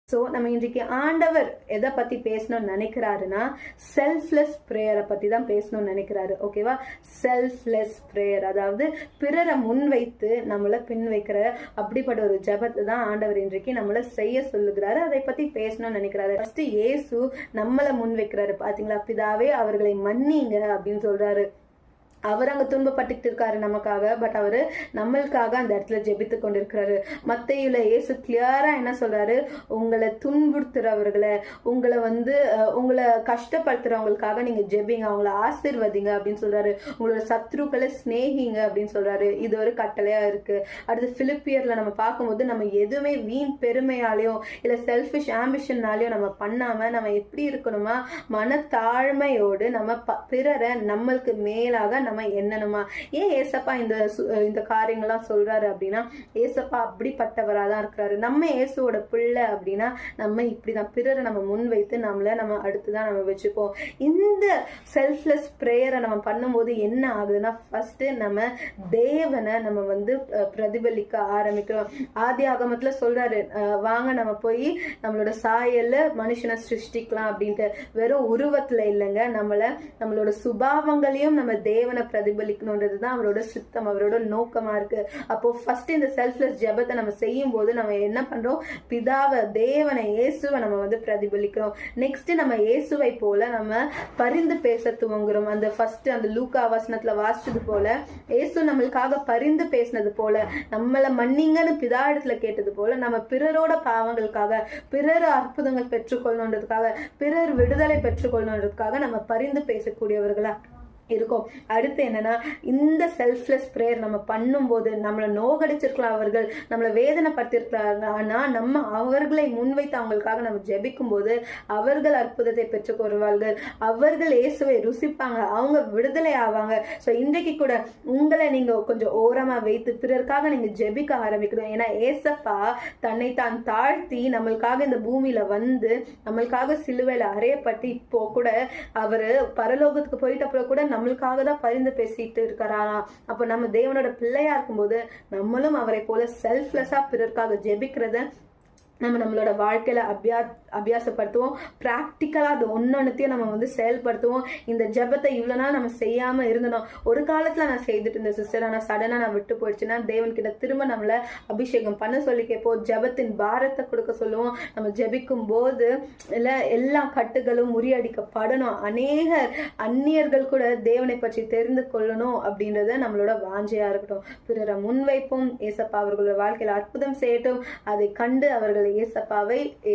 So நம்ம இன்றைக்கு ஆண்டவர் எதை பத்தி பேசணும்னு நினைக்கிறாருன்னா செல்ஃப்லெஸ் ப்ரேயரை பத்தி தான் பேசணும்னு நினைக்கிறாரு. ஓகேவா? செல்ஃப்லெஸ் ப்ரேயர், அதாவது பிறரை முன்வைத்து நம்மளை பின் வைக்கிற அப்படிப்பட்ட ஒரு ஜெபத்தை தான் ஆண்டவர் இன்றைக்கு நம்மளை செய்ய சொல்லுகிறாரு. அதை பத்தி பேசணும்னு நினைக்கிறாரு. ஃபர்ஸ்ட் இயேசு நம்மளை முன் வைக்கிறாரு. பாத்தீங்களா? பிதாவே அவர்களை மன்னிங்க அப்படின்னு சொல்றாரு. அவர் அங்க துன்பப்பட்டுட்டு இருக்காரு நமக்காக, பட் அவரு நம்மளுக்காக அந்த இடத்துல ஜெபித்து கொண்டிருக்கிறாரு. மத்தேயுல இயேசு கிளியரா என்ன சொல்றாரு? உங்களை துன்புறுத்துறவர்களை, உங்களை கஷ்டப்படுத்துறவங்களுக்காக நீங்க ஜெபிங்க, அவங்கள ஆசீர்வதிங்க அப்படின்னு சொல்றாரு. உங்களோட சத்ருக்களை சிநேகிங்க அப்படின்னு சொல்றாரு. இது ஒரு கட்டளையா இருக்கு. அடுத்து பிலிப்பியர்ல நம்ம பார்க்கும்போது நம்ம எதுவுமே வீண் பெருமையாலையும் இல்ல செல்ஃபிஷ் ஆம்பிஷன்னாலையும் நம்ம பண்ணாம நம்ம எப்படி இருக்கணுமா? மனத்தாழ்மையோடு நம்ம பிறரை நம்மளுக்கு மேலாக நம்ம என்னணுமா? ஏன் ஏசப்பா இந்த காரியங்கள்லாம் சொல்றாரு அப்படின்னா, ஏசப்பா அப்படிப்பட்டவரா தான் இருக்கிறாரு. நம்ம இயேசுவோட பிள்ளை அப்படின்னா நம்ம இப்படிதான் பிறரை நம்ம முன் வைத்து நம்ம அடுத்துதான் நம்ம வச்சுப்போம். இந்த செல்ஃப்லெஸ் பிரேயரை நம்ம பண்ணும்போது என்ன ஆகுதுன்னா, ஃபர்ஸ்ட் நம்ம தேவனை நம்ம பிரதிபலிக்க ஆரம்பிக்கிறோம். ஆதி ஆகமத்துல சொல்றாரு, வாங்க நம்ம போய் நம்மளோட சாயல்ல மனுஷனை சிருஷ்டிக்கலாம் அப்படின்ட்டு. வெறும் உருவத்துல இல்லைங்க, நம்மளோட சுபாவங்களையும் நம்ம தேவனை பிரதிபலிக்கணும்ன்றதுதான் அவரோட சித்தம், அவரோட நோக்கமா இருக்கு. அப்போ ஃபர்ஸ்ட் இந்த செல்ஃப்லெஸ் ஜெபத்தை நம்ம செய்யும் போது நம்ம என்ன பண்றோம்? பிதாவை, தேவனை, இயேசுவை நம்ம பிரதிபலிக்கிறோம். நெக்ஸ்ட் நம்ம இயேசுவை போல நம்ம பரிந்து பேச துவங்குறோம். அந்த ஃபர்ஸ்ட் அந்த லூக்கா வசனத்துல வாசிச்சது போல, இயேசு நம்மளுக்காக பரிந்து பேசினது போல, நம்மளை மன்னிங்கன்னு பிதா இடத்துல கேட்டது போல, நம்ம பிறரோட பாவங்களுக்காக, பிறர் அற்புதங்கள் பெற்றுக்கொள்ளணுன்றதுக்காக, பிறர் விடுதலை பெற்றுக்கொள்ளணுன்றதுக்காக நம்ம பரிந்து பேசக்கூடியவர்களா இருக்கும். அடுத்து என்னன்னா, இந்த செல்ஃப்லெஸ் பிரேயர் நம்ம பண்ணும்போது நம்மளை நோகடிச்சிருக்கலாம், அவர்கள் நம்மளை வேதனைப்படுத்திருக்கிறாங்க, ஆனா நம்ம அவர்களை முன்வைத்து அவங்களுக்காக நம்ம ஜெபிக்கும் போது அவர்கள் அற்புதத்தை பெற்றுக்கொள்வார்கள், அவர்கள் இயேசுவை ருசிப்பாங்க, அவங்க விடுதலை ஆவாங்க. ஸோ இன்றைக்கு கூட உங்களை நீங்க கொஞ்சம் ஓரமா வைத்து பிறருக்காக நீங்க ஜெபிக்க ஆரம்பிக்கணும். ஏன்னா ஏசப்பா தன்னை தான் தாழ்த்தி நம்மளுக்காக இந்த பூமியில நம்மளுக்காக சிலுவையில அறையப்பட்டு இப்போ கூட அவரு பரலோகத்துக்கு போயிட்ட அப்புறம் கூட நம்மளுக்காக தான் பரிந்து பேசிட்டு இருக்கிறாரா? அப்ப நம்ம தேவனோட பிள்ளையா இருக்கும்போது நம்மளும் அவரை போல செல்ஃப்லெஸ்ஸா பிறருக்காக ஜெபிக்கிறத நம்மளோட வாழ்க்கையில அபியாசப்படுத்துவோம். பிராக்டிக்கலா அது ஒன்னொன்னுத்தையும் நம்ம செயல்படுத்துவோம். இந்த ஜெபத்தை இவ்வளவு நாள் நம்ம செய்யாம இருந்தோம். ஒரு காலத்துல நான் செய்துட்டு இருந்த சிஸ்டர், ஆனா சடனா நான் விட்டு போயிடுச்சுன்னா தேவன் கிட்ட திரும்ப நம்மள அபிஷேகம் பண்ண சொல்லி கேட்போம். ஜெபத்தின் பாரத்தை கொடுக்க சொல்லுவோம். நம்ம ஜெபிக்கும் போது எல்லா கட்டுகளும் முறியடிக்கப்படணும். அந்நியர்கள் கூட தேவனை பற்றி தெரிந்து கொள்ளணும் அப்படின்றத நம்மளோட வாஞ்சையா இருக்கட்டும். பிறரை முன்வைப்போம். ஏசப்பா அவர்களோட வாழ்க்கையில அற்புதம் செய்யட்டும். அதை கண்டு அவர்கள் ஏசப்பாவை